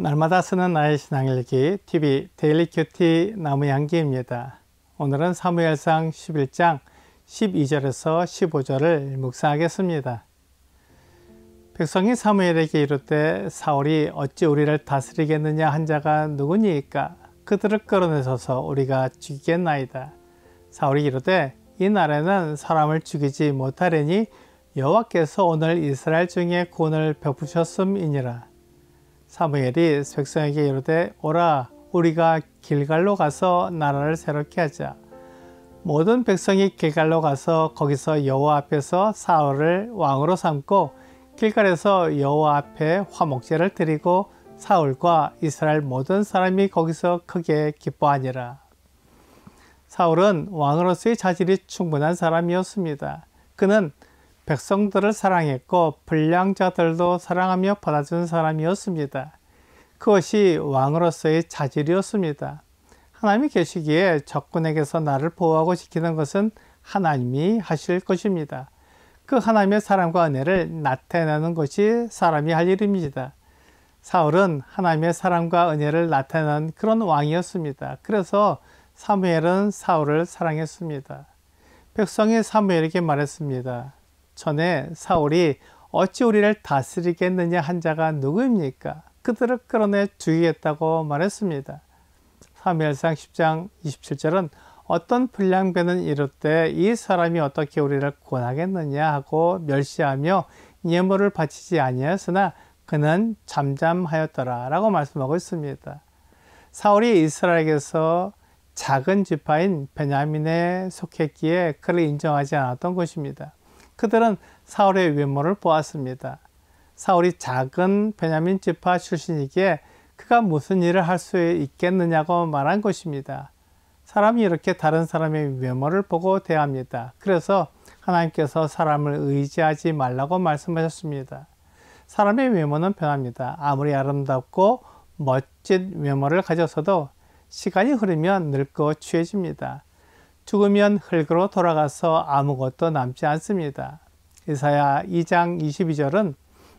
날마다 쓰는 나의 신앙일기 TV 데일리 큐티 나무향기입니다. 오늘은 사무엘상 11장 12절에서 15절을 묵상하겠습니다. 백성이 사무엘에게 이르되 사울이 어찌 우리를 다스리겠느냐 한 자가 누구니이까? 그들을 끌어내서서 우리가 죽이겠나이다. 사울이 이르되 이 날에는 사람을 죽이지 못하려니 여호와께서 오늘 이스라엘 중에 구원을 베푸셨음이니라. 사무엘이 백성에게 이르되 오라 우리가 길갈로 가서 나라를 새롭게 하자. 모든 백성이 길갈로 가서 거기서 여호와 앞에서 사울을 왕으로 삼고 길갈에서 여호와 앞에 화목제를 드리고 사울과 이스라엘 모든 사람이 거기서 크게 기뻐하니라. 사울은 왕으로서의 자질이 충분한 사람이었습니다. 그는 백성들을 사랑했고 불량자들도 사랑하며 받아준 사람이었습니다. 그것이 왕으로서의 자질이었습니다. 하나님이 계시기에 적군에게서 나를 보호하고 지키는 것은 하나님이 하실 것입니다. 그 하나님의 사랑과 은혜를 나타내는 것이 사람이 할 일입니다. 사울은 하나님의 사랑과 은혜를 나타내는 그런 왕이었습니다. 그래서 사무엘은 사울을 사랑했습니다. 백성이 사무엘에게 말했습니다. 전에 사울이 어찌 우리를 다스리겠느냐 한 자가 누구입니까? 그들을 끌어내 죽이겠다고 말했습니다. 사무엘상 10장 27절은 어떤 불량배는 이르되 이 사람이 어떻게 우리를 구원하겠느냐 하고 멸시하며 예물을 바치지 아니하였으나 그는 잠잠하였더라 라고 말씀하고 있습니다. 사울이 이스라엘에게서 작은 지파인 베냐민에 속했기에 그를 인정하지 않았던 것입니다. 그들은 사울의 외모를 보았습니다. 사울이 작은 베냐민 지파 출신이기에 그가 무슨 일을 할 수 있겠느냐고 말한 것입니다. 사람이 이렇게 다른 사람의 외모를 보고 대합니다. 그래서 하나님께서 사람을 의지하지 말라고 말씀하셨습니다. 사람의 외모는 변합니다. 아무리 아름답고 멋진 외모를 가졌어도 시간이 흐르면 늙고 취해집니다. 죽으면 흙으로 돌아가서 아무것도 남지 않습니다. 이사야 2장 22절은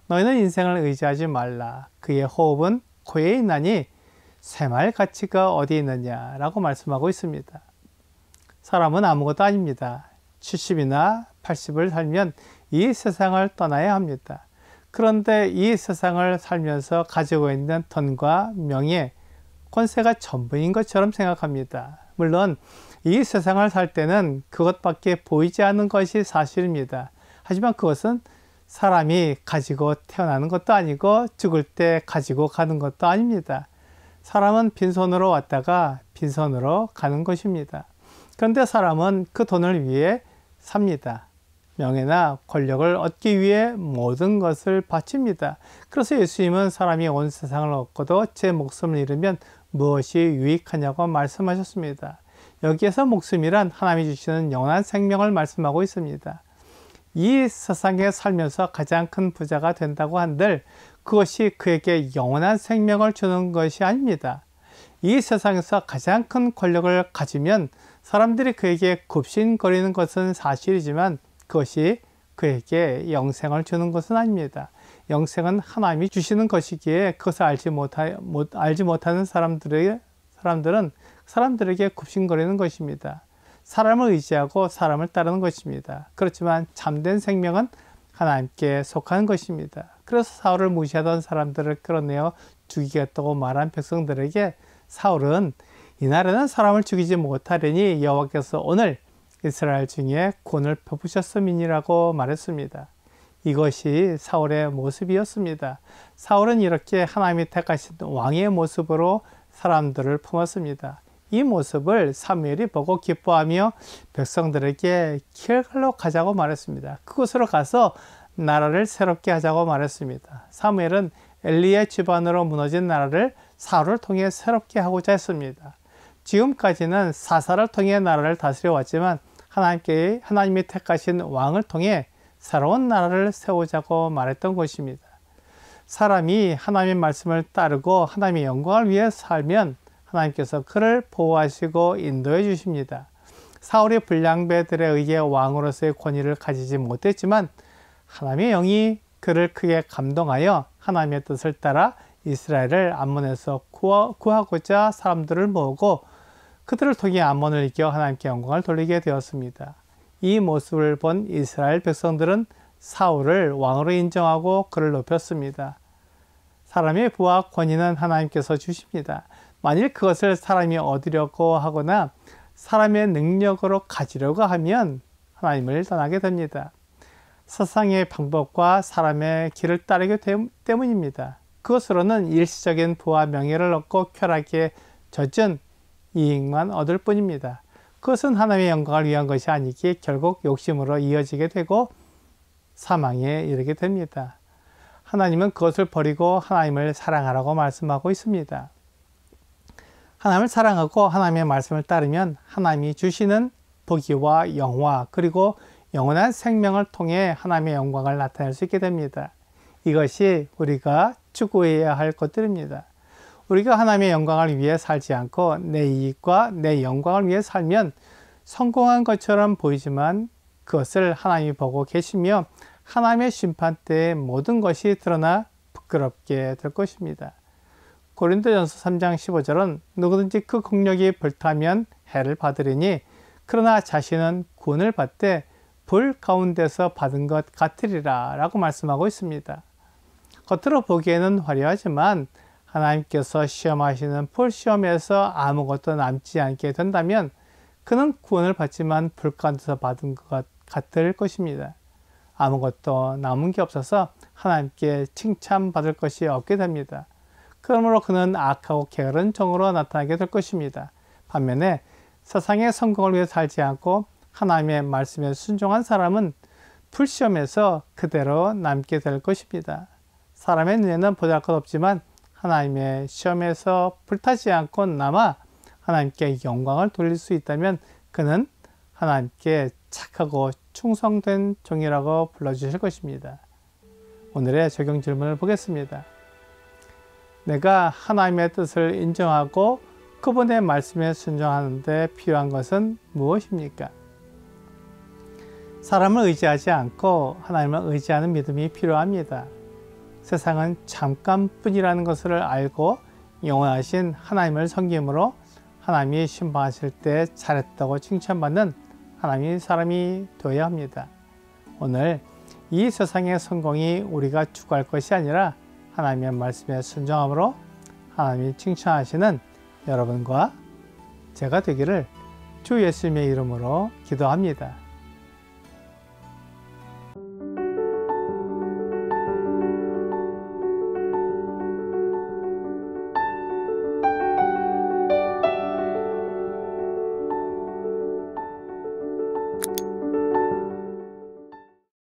너희는 인생을 의지하지 말라. 그의 호흡은 코에 있나니 쇠말 가치가 어디 있느냐 라고 말씀하고 있습니다. 사람은 아무것도 아닙니다. 70이나 80을 살면 이 세상을 떠나야 합니다. 그런데 이 세상을 살면서 가지고 있는 돈과 명예, 권세가 전부인 것처럼 생각합니다. 물론 이 세상을 살 때는 그것밖에 보이지 않는 것이 사실입니다. 하지만 그것은 사람이 가지고 태어나는 것도 아니고 죽을 때 가지고 가는 것도 아닙니다. 사람은 빈손으로 왔다가 빈손으로 가는 것입니다. 그런데 사람은 그 돈을 위해 삽니다. 명예나 권력을 얻기 위해 모든 것을 바칩니다. 그래서 예수님은 사람이 온 세상을 얻고도 제 목숨을 잃으면 무엇이 유익하냐고 말씀하셨습니다. 여기에서 목숨이란 하나님이 주시는 영원한 생명을 말씀하고 있습니다. 이 세상에 살면서 가장 큰 부자가 된다고 한들 그것이 그에게 영원한 생명을 주는 것이 아닙니다. 이 세상에서 가장 큰 권력을 가지면 사람들이 그에게 굽신거리는 것은 사실이지만 그것이 그에게 영생을 주는 것은 아닙니다. 영생은 하나님이 주시는 것이기에 그것을 알지 못하는 사람들은 사람들에게 굽신거리는 것입니다. 사람을 의지하고 사람을 따르는 것입니다. 그렇지만 참된 생명은 하나님께 속하는 것입니다. 그래서 사울을 무시하던 사람들을 끌어내어 죽이겠다고 말한 백성들에게 사울은 이날에는 사람을 죽이지 못하려니 여호와께서 오늘 이스라엘 중에 구원을 베푸셨음이니라고 말했습니다. 이것이 사울의 모습이었습니다. 사울은 이렇게 하나님이 택하신 왕의 모습으로 사람들을 품었습니다. 이 모습을 사무엘이 보고 기뻐하며 백성들에게 길갈로 가자고 말했습니다. 그곳으로 가서 나라를 새롭게 하자고 말했습니다. 사무엘은 엘리의 집안으로 무너진 나라를 사울을 통해 새롭게 하고자 했습니다. 지금까지는 사사를 통해 나라를 다스려 왔지만 하나님이 택하신 왕을 통해 새로운 나라를 세우자고 말했던 것입니다. 사람이 하나님의 말씀을 따르고 하나님의 영광을 위해 살면 하나님께서 그를 보호하시고 인도해 주십니다. 사울이 불량배들에 의해 왕으로서의 권위를 가지지 못했지만 하나님의 영이 그를 크게 감동하여 하나님의 뜻을 따라 이스라엘을 암몬에서 구하고자 사람들을 모으고 그들을 통해 암몬을 이겨 하나님께 영광을 돌리게 되었습니다. 이 모습을 본 이스라엘 백성들은 사울을 왕으로 인정하고 그를 높였습니다. 사람의 부와 권위는 하나님께서 주십니다. 만일 그것을 사람이 얻으려고 하거나 사람의 능력으로 가지려고 하면 하나님을 떠나게 됩니다. 세상의 방법과 사람의 길을 따르기 때문입니다. 그것으로는 일시적인 부와 명예를 얻고 쾌락에 젖은 이익만 얻을 뿐입니다. 그것은 하나님의 영광을 위한 것이 아니기에 결국 욕심으로 이어지게 되고 사망에 이르게 됩니다. 하나님은 그것을 버리고 하나님을 사랑하라고 말씀하고 있습니다. 하나님을 사랑하고 하나님의 말씀을 따르면 하나님이 주시는 복이와 영화 그리고 영원한 생명을 통해 하나님의 영광을 나타낼 수 있게 됩니다. 이것이 우리가 추구해야 할 것들입니다. 우리가 하나님의 영광을 위해 살지 않고 내 이익과 내 영광을 위해 살면 성공한 것처럼 보이지만 그것을 하나님이 보고 계시며 하나님의 심판 때에 모든 것이 드러나 부끄럽게 될 것입니다. 고린도전서 3장 15절은 누구든지 그 공력이 불타면 해를 받으리니 그러나 자신은 구원을 받되 불 가운데서 받은 것 같으리라 라고 말씀하고 있습니다. 겉으로 보기에는 화려하지만 하나님께서 시험하시는 불시험에서 아무것도 남지 않게 된다면 그는 구원을 받지만 불 가운데서 받은 것 같을 것입니다. 아무것도 남은 게 없어서 하나님께 칭찬받을 것이 없게 됩니다. 그러므로 그는 악하고 게으른 종으로 나타나게 될 것입니다. 반면에 세상의 성공을 위해 살지 않고 하나님의 말씀에 순종한 사람은 불시험에서 그대로 남게 될 것입니다. 사람의 눈에는 보잘것없지만 하나님의 시험에서 불타지 않고 남아 하나님께 영광을 돌릴 수 있다면 그는 하나님께 착하고 충성된 종이라고 불러주실 것입니다. 오늘의 적용 질문을 보겠습니다. 내가 하나님의 뜻을 인정하고 그분의 말씀에 순종하는 데 필요한 것은 무엇입니까? 사람을 의지하지 않고 하나님을 의지하는 믿음이 필요합니다. 세상은 잠깐뿐이라는 것을 알고 영원하신 하나님을 섬김으로 하나님이 심판하실 때 잘했다고 칭찬받는 하나님의 사람이 되어야 합니다. 오늘 이 세상의 성공이 우리가 추구할 것이 아니라 하나님의 말씀에 순종함으로 하나님이 칭찬하시는 여러분과 제가 되기를 주 예수님의 이름으로 기도합니다.